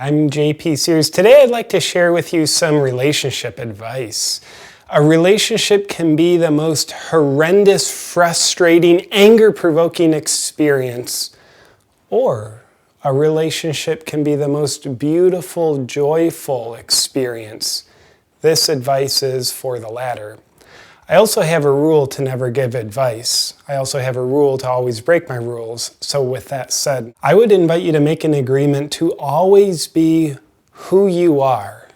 I'm JP Sears. Today I'd like to share with you some relationship advice. A relationship can be the most horrendous, frustrating, anger-provoking experience, or a relationship can be the most beautiful, joyful experience. This advice is for the latter. I also have a rule to never give advice. I also have a rule to always break my rules. So with that said, I would invite you to make an agreement to always be who you are,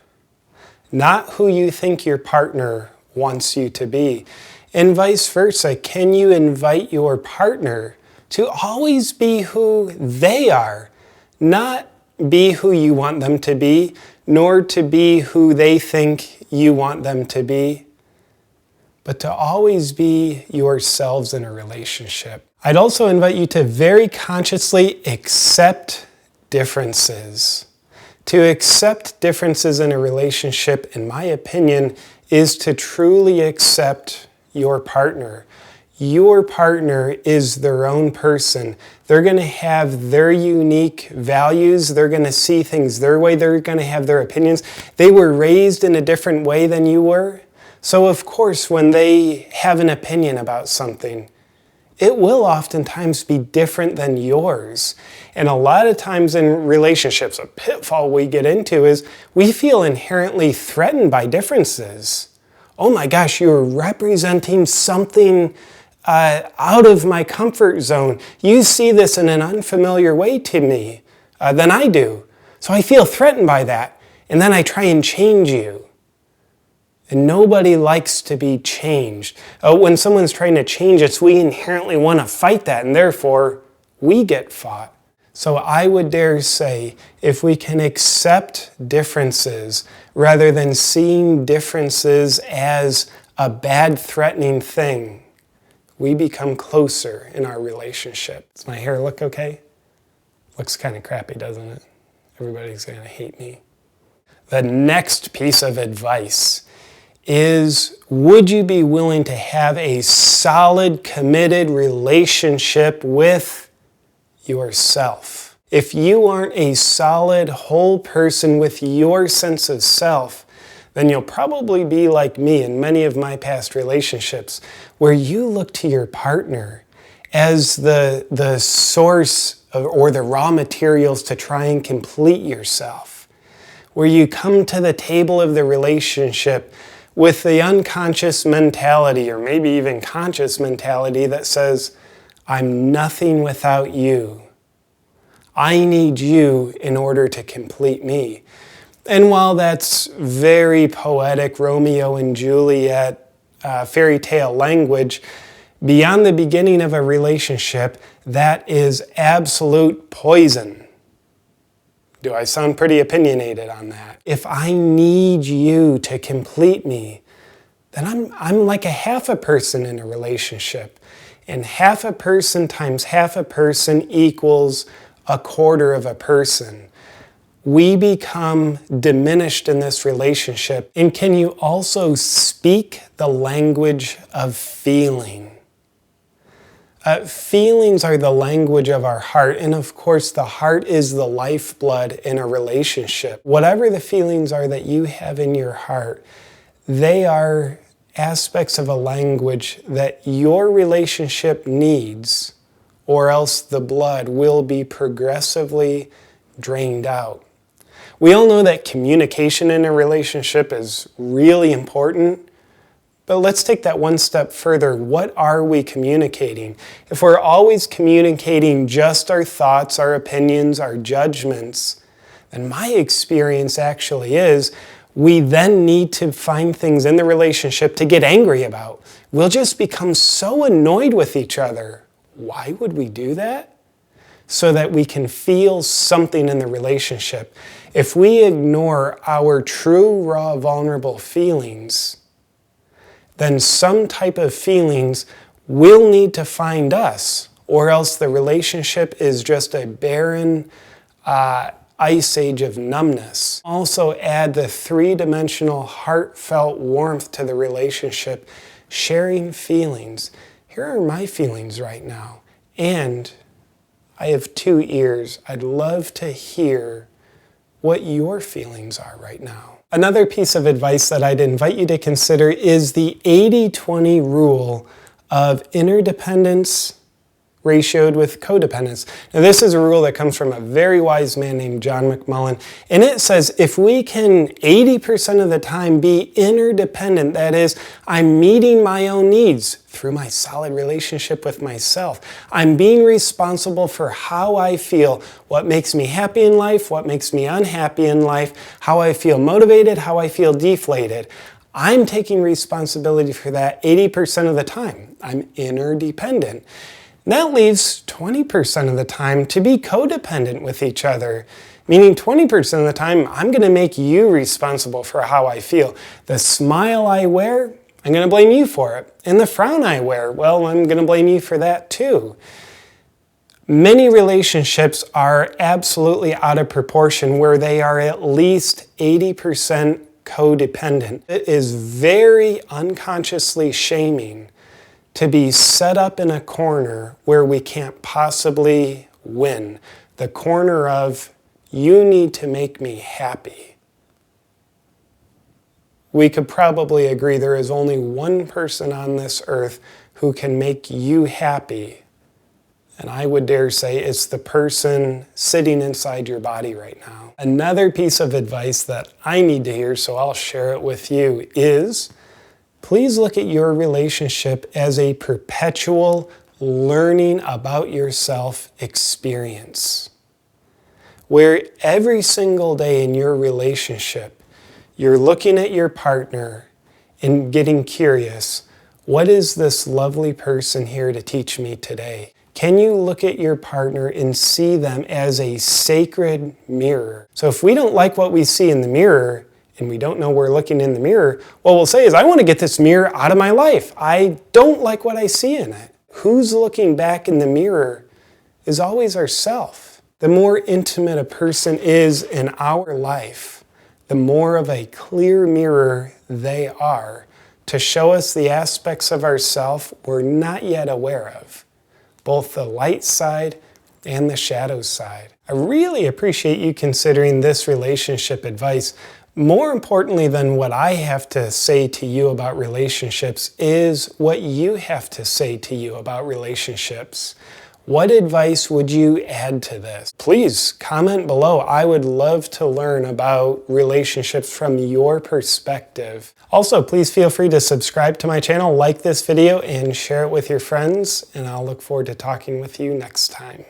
not who you think your partner wants you to be. And vice versa, can you invite your partner to always be who they are, not be who you want them to be, nor to be who they think you want them to be, but to always be yourselves in a relationship. I'd also invite you to very consciously accept differences. To accept differences in a relationship, in my opinion, is to truly accept your partner. Your partner is their own person. They're going to have their unique values. They're going to see things their way. They're going to have their opinions. They were raised in a different way than you were. So of course, when they have an opinion about something, it will oftentimes be different than yours. And a lot of times in relationships, a pitfall we get into is we feel inherently threatened by differences. Oh my gosh, you're representing something out of my comfort zone. You see this in an unfamiliar way to me than I do. So I feel threatened by that. And then I try and change you. And nobody likes to be changed. When someone's trying to change us, we inherently want to fight that, and therefore, we get fought. So I would dare say, if we can accept differences, rather than seeing differences as a bad, threatening thing, we become closer in our relationship. Does my hair look okay? Looks kind of crappy, doesn't it? Everybody's going to hate me. The next piece of advice is, would you be willing to have a solid, committed relationship with yourself? If you aren't a solid, whole person with your sense of self, then you'll probably be like me in many of my past relationships, where you look to your partner as the source or the raw materials to try and complete yourself, where you come to the table of the relationship with the unconscious mentality, or maybe even conscious mentality, that says, I'm nothing without you. I need you in order to complete me. And while that's very poetic, Romeo and Juliet, fairy tale language, beyond the beginning of a relationship, that is absolute poison. Do I sound pretty opinionated on that? If I need you to complete me, then I'm like a half a person in a relationship. And half a person times half a person equals a quarter of a person. We become diminished in this relationship. And can you also speak the language of feeling? Feelings are the language of our heart, and of course the heart is the lifeblood in a relationship. Whatever the feelings are that you have in your heart, they are aspects of a language that your relationship needs, or else the blood will be progressively drained out. We all know that communication in a relationship is really important. But let's take that one step further. What are we communicating? If we're always communicating just our thoughts, our opinions, our judgments, then my experience actually is we then need to find things in the relationship to get angry about. We'll just become so annoyed with each other. Why would we do that? So that we can feel something in the relationship. If we ignore our true, raw, vulnerable feelings, then some type of feelings will need to find us, or else the relationship is just a barren ice age of numbness. Also add the three-dimensional heartfelt warmth to the relationship, sharing feelings. Here are my feelings right now, and I have 2 ears. I'd love to hear what your feelings are right now. Another piece of advice that I'd invite you to consider is the 80-20 rule of interdependence ratioed with codependence. Now, this is a rule that comes from a very wise man named John McMullen, and it says if we can 80% of the time be interdependent, that is, I'm meeting my own needs through my solid relationship with myself. I'm being responsible for how I feel, what makes me happy in life, what makes me unhappy in life, how I feel motivated, how I feel deflated. I'm taking responsibility for that 80% of the time. I'm interdependent. That leaves 20% of the time to be codependent with each other, meaning 20% of the time I'm going to make you responsible for how I feel. The smile I wear, I'm going to blame you for it. And the frown I wear, well, I'm going to blame you for that too. Many relationships are absolutely out of proportion where they are at least 80% codependent. It is very unconsciously shaming to be set up in a corner where we can't possibly win. The corner of, you need to make me happy. We could probably agree there is only one person on this earth who can make you happy. And I would dare say it's the person sitting inside your body right now. Another piece of advice that I need to hear, so I'll share it with you, is please look at your relationship as a perpetual learning about yourself experience, where every single day in your relationship, you're looking at your partner and getting curious, what is this lovely person here to teach me today? Can you look at your partner and see them as a sacred mirror? So if we don't like what we see in the mirror, and we don't know we're looking in the mirror, what we'll say is, I want to get this mirror out of my life. I don't like what I see in it. Who's looking back in the mirror is always ourself. The more intimate a person is in our life, the more of a clear mirror they are to show us the aspects of ourself we're not yet aware of, both the light side and the shadow side. I really appreciate you considering this relationship advice. More importantly than what I have to say to you about relationships is what you have to say to you about relationships. What advice would you add to this? Please comment below. I would love to learn about relationships from your perspective. Also, please feel free to subscribe to my channel, like this video, and share it with your friends. And I'll look forward to talking with you next time.